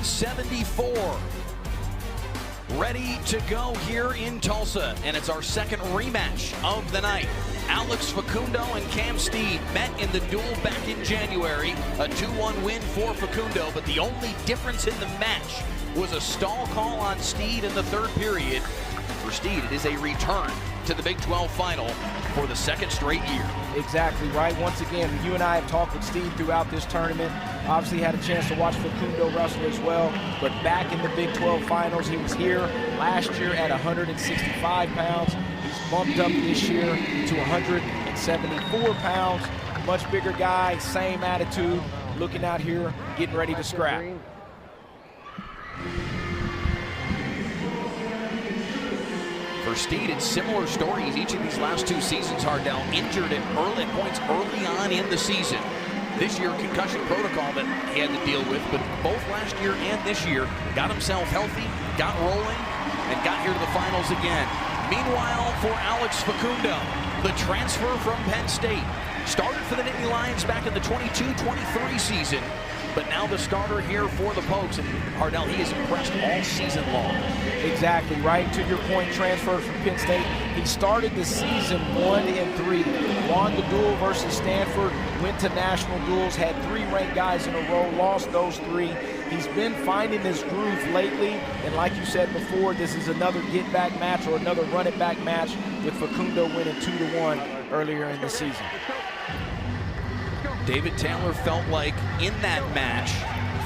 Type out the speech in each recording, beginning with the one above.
174. Ready to go here in Tulsa, and it's our second rematch of the night. Alex Facundo and Cam Steed met in the duel back in January. A 2-1 win for Facundo, but the only difference in the match was a stall call on Steed in the third period. For Steed, it is a return to the Big 12 final for the second straight year. Exactly right. Once again, you and I have talked with Steed throughout this tournament. Obviously had a chance to watch Facundo wrestle as well, but back in the Big 12 finals, he was here last year at 165 pounds. He's bumped up this year to 174 pounds. Much bigger guy, same attitude, looking out here, getting ready to scrap. For Steed, it's similar stories each of these last two seasons. Hardell injured at early points early on in the season. This year, concussion protocol that he had to deal with, but both last year and this year, got himself healthy, got rolling, and got here to the finals again. Meanwhile, for Alex Facundo, the transfer from Penn State, started for the Nittany Lions back in the 22-23 season, but now the starter here for the Pokes. And Hardell, he has impressed all season long. Exactly right. To your point, transferred from Penn State. He started the season 1-3. Won the duel versus Stanford, went to national duels, had 3 ranked guys in a row, lost those 3. He's been finding his groove lately, and like you said before, this is another get-back match or another run-it-back match with Facundo winning 2-1 earlier in the season. David Taylor felt like in that match,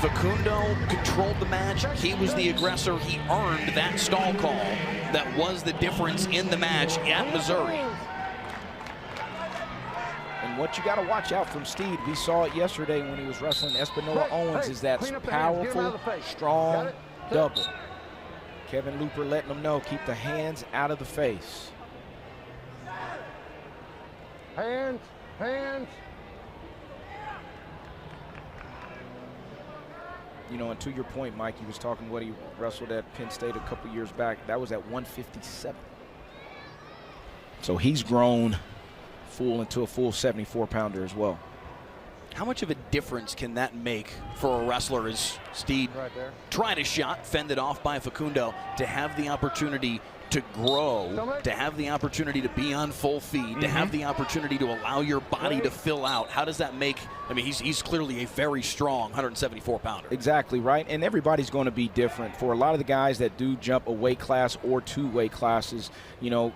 Facundo controlled the match. He was the aggressor. He earned that stall call that was the difference in the match at Missouri. And what you got to watch out from Steed, we saw it yesterday when he was wrestling Espinola Owens, is that powerful, strong double. Kevin Looper letting him know, keep the hands out of the face. Hands, hands. You know, and to your point, Mike, he was talking what he wrestled at Penn State a couple years back. That was at 157. So he's grown into a full 74-pounder as well. How much of a difference can that make for a wrestler as Steed tried a shot, fended off by Facundo, to have the opportunity to grow, to have the opportunity to be on full feed, to have the opportunity to allow your body to fill out? How does that make, I mean, he's clearly a very strong 174-pounder. Exactly right, and everybody's going to be different. For a lot of the guys that do jump a weight class or 2 weight classes, you know,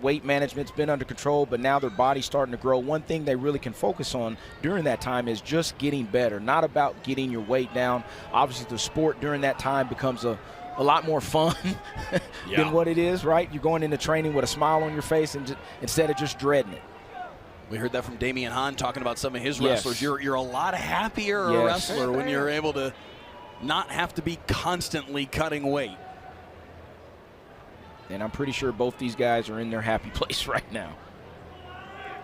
weight management's been under control, but now their body's starting to grow. One thing they really can focus on during that time is just getting better, not about getting your weight down. Obviously, the sport during that time becomes a lot more fun than what it is, right? You're going into training with a smile on your face and instead of just dreading it. We heard that from Damian Hahn talking about some of his wrestlers. You're a lot happier a wrestler when you're able to not have to be constantly cutting weight. And I'm pretty sure both these guys are in their happy place right now.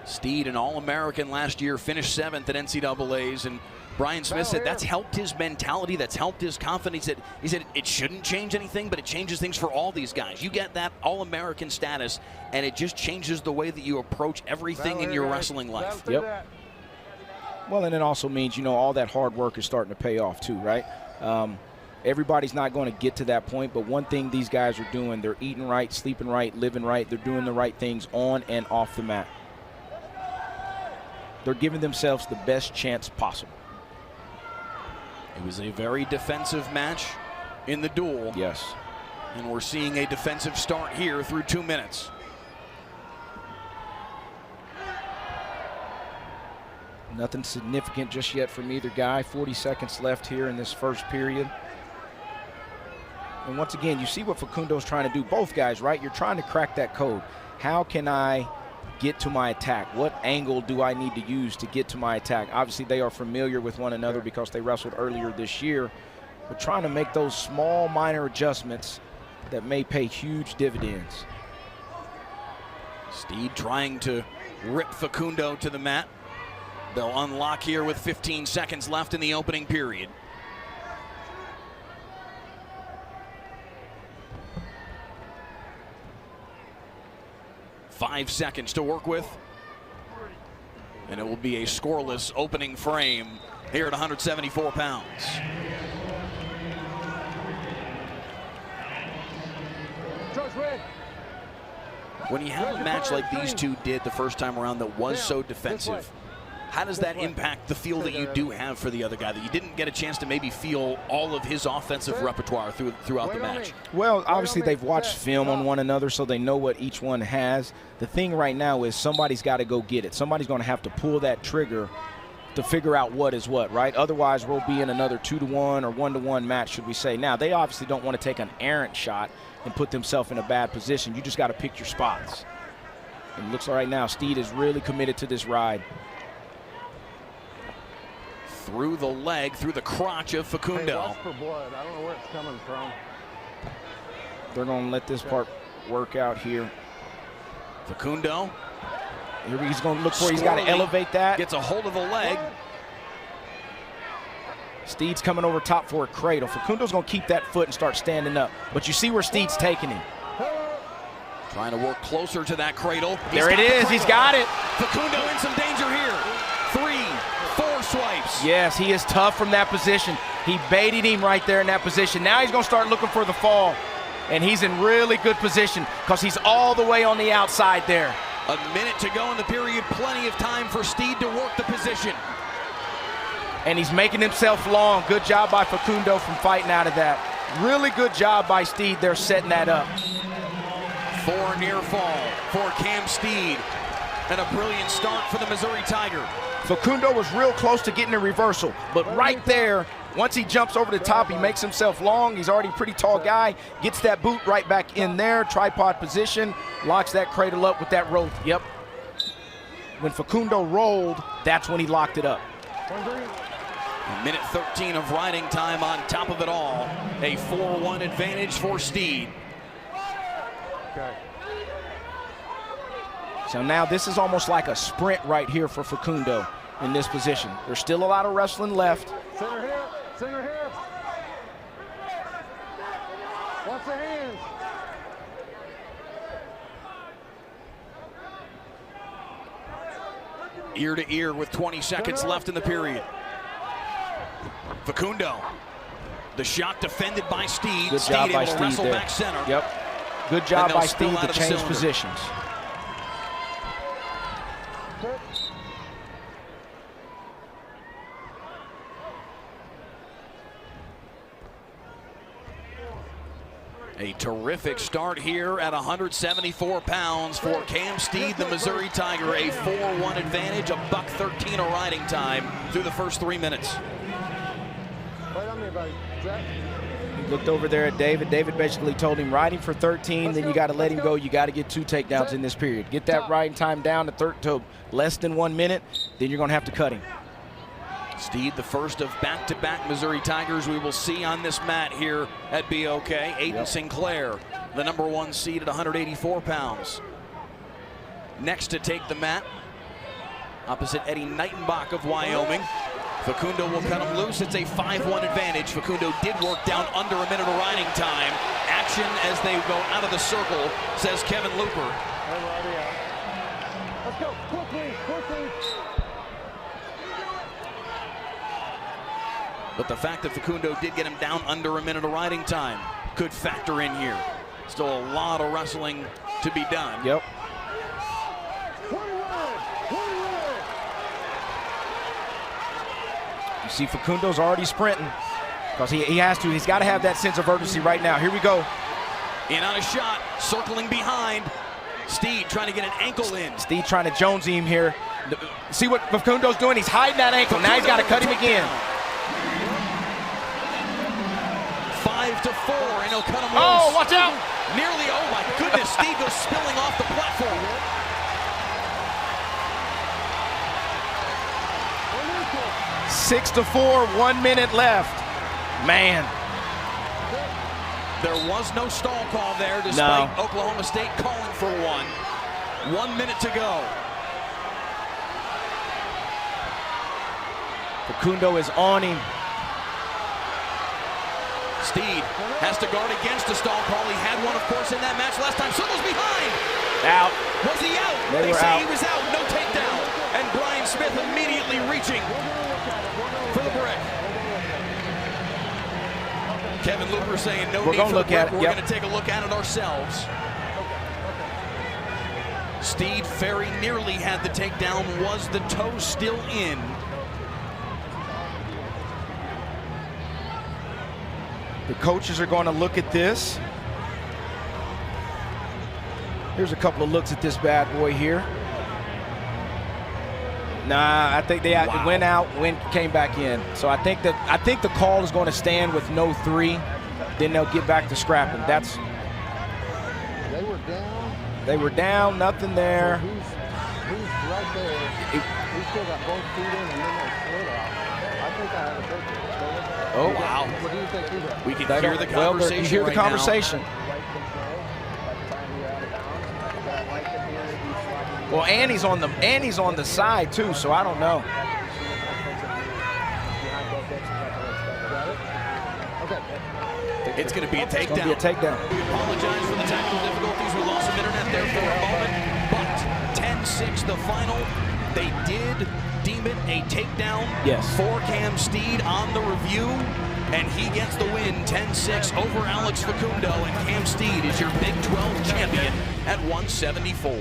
Steed, an All-American last year, finished 7th at NCAAs, and Brian Smith said that's helped his mentality, that's helped his confidence. He said it shouldn't change anything, but it changes things for all these guys. You get that All-American status, and it just changes the way that you approach everything in your wrestling life. Yep. Well, and it also means, you know, all that hard work is starting to pay off too, right? Everybody's not going to get to that point, but one thing these guys are doing, they're eating right, sleeping right, living right. They're doing the right things on and off the mat. They're giving themselves the best chance possible. It was a very defensive match in the duel. Yes. And we're seeing a defensive start here through 2 minutes. Nothing significant just yet from either guy. 40 seconds left here in this first period. And once again, you see what Facundo's trying to do. Both guys, right? You're trying to crack that code. How can I get to my attack? What angle do I need to use to get to my attack? Obviously, they are familiar with one another because they wrestled earlier this year. But trying to make those small, minor adjustments that may pay huge dividends. Steed trying to rip Facundo to the mat. They'll unlock here with 15 seconds left in the opening period. Five seconds to work with. And it will be a scoreless opening frame here at 174 pounds. way. When you have a match like these two did the first time around that was so defensive, how does that impact the feel that you do have for the other guy, that you didn't get a chance to maybe feel all of his offensive repertoire throughout the match? Well, obviously they've watched film on one another, so they know what each one has. The thing right now is somebody's got to go get it. Somebody's going to have to pull that trigger to figure out what is what, right? Otherwise, we'll be in another 2-to-1 or 1-to-1 match, should we say. Now, they obviously don't want to take an errant shot and put themselves in a bad position. You just got to pick your spots. And it looks like right now Steed is really committed to this ride. Through the leg, through the crotch of Facundo. Hey, watch for blood. I don't know where it's coming from. They're going to let this part work out here. Facundo. Here he's going to look for, he's got to elevate that. Gets a hold of the leg. Steed's coming over top for a cradle. Facundo's going to keep that foot and start standing up. But you see where Steed's taking him. Trying to work closer to that cradle. There it is, he's got it. Facundo in some danger here. 3, 4 swipes. Yes, he is tough from that position. He baited him right there in that position. Now he's going to start looking for the fall. And he's in really good position because he's all the way on the outside there. A minute to go in the period. Plenty of time for Steed to work the position. And he's making himself long. Good job by Facundo from fighting out of that. Really good job by Steed there setting that up. 4 near fall for Cam Steed. And a brilliant start for the Missouri Tiger. Facundo was real close to getting a reversal, but right there, once he jumps over the top, he makes himself long. He's already a pretty tall guy, gets that boot right back in there, tripod position, locks that cradle up with that rope. Yep. When Facundo rolled, that's when he locked it up. A minute 13 of riding time on top of it all. A 4-1 advantage for Steed. Okay. So now this is almost like a sprint right here for Facundo in this position. There's still a lot of wrestling left. Center hip, center hip. Watch the hands. Ear to ear with 20 seconds left in the period. Facundo. The shot defended by Steed. Good job by able to Steed wrestle there. back center. Yep. Good job by Steed to change positions. A terrific start here at 174 pounds for Cam Steed, the Missouri Tiger. A 4-1 advantage, a $1:13 of riding time through the first 3 minutes. Wait on me, buddy. Jack. He looked over there at David. David basically told him riding for 13, then you got to let him go. You got to get 2 takedowns in this period. Get that riding time down to less than 1 minute, then you're going to have to cut him. Steed, the first of back-to-back Missouri Tigers we will see on this mat here at BOK. Aiden Sinclair, the #1 seed at 184 pounds. Next to take the mat, opposite Eddie Knightenbach of Wyoming. Facundo will cut him loose. It's a 5-1 advantage. Facundo did work down under a minute of riding time. Action as they go out of the circle, says Kevin Looper. Let's go, quickly, quickly. But the fact that Facundo did get him down under a minute of riding time could factor in here. Still a lot of wrestling to be done. Yep. You see Facundo's already sprinting because he has to. He's got to have that sense of urgency right now. Here we go. In on a shot, circling behind. Steed trying to get an ankle in. Steed trying to Jonesy him here. See what Facundo's doing? He's hiding that ankle. Now he's got to cut him again. 5-4, and he'll cut him loose. Oh, watch out! Nearly, oh my goodness, Steed goes spilling off the platform. Six to 4, 1 minute left. Man. There was no stall call there, despite Oklahoma State calling for one. 1 minute to go. Facundo is on him. Steed has to guard against a stall call. He had one, of course, in that match last time. Circles behind. Out. Was he out? They say out. he was out. No takedown. And Brian Smith immediately reaching for the brick. Kevin Looper saying no need for the brick. We're going to take a look at it ourselves. Steed very nearly had the takedown. Was the toe still in? The coaches are going to look at this. Here's a couple of looks at this bad boy here. Nah, I think they went out, came back in. So I think the call is going to stand with no 3. Then they'll get back to scrapping. That's. They were down. They were down. Nothing there. So he's right there. He still got both feet in, and then they slid out. I think I have a picture. Oh wow! What do you think he did? We can hear the conversation. You hear the right conversation. Now. Well, Annie's on the side too, so I don't know. It's going to be a takedown. It's going to be a takedown. We apologize for the technical difficulties. We lost some internet there for a moment, but 10-6 the final. They did deem it a takedown for Cam Steed on the review, and he gets the win 10-6 over Alex Facundo, and Cam Steed is your Big 12 champion at 174.